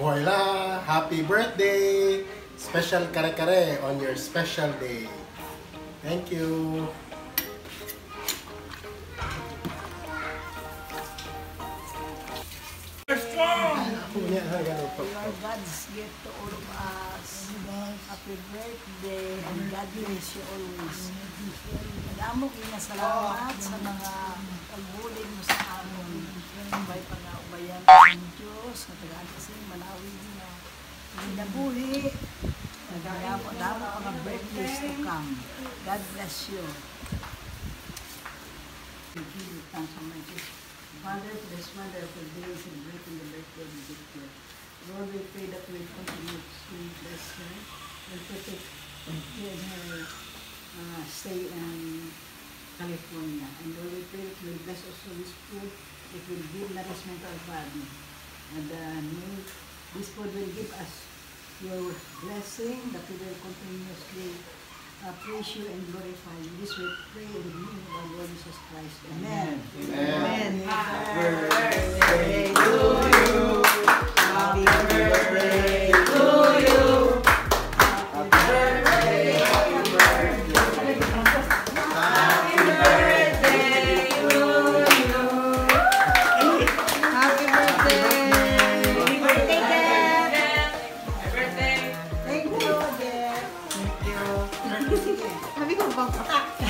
Voila! Happy birthday! Special kare-kare on your special day. Thank you! God's gift to all of us. Happy birthday and God bless you always. Nagamo kinasalamat sa mga pagbulid mo sa amon. May pag-aubayan ng Diyos, katagaan kasi malawin na nabuhi. Nagamo mga birthdays to come. God bless you. Father, for this wonderful day, celebrating the birthday of Victor. Lord, we pray that we continue to bless her and protect her stay in California. And Lord, we pray that we bless also this food. It will give nourishment to our body. And this food will give us your blessing that we will continuously praise you and glorify you. This we pray in the name of our Lord Jesus Christ. Amen. Amen. Happy birthday to you. Happy birthday to you. Happy birthday. Happy birthday. Happy birthday to you. Happy birthday. Happy birthday, Dad. Happy birthday. Thank you, Dad. Thank you. Sabi ko ba?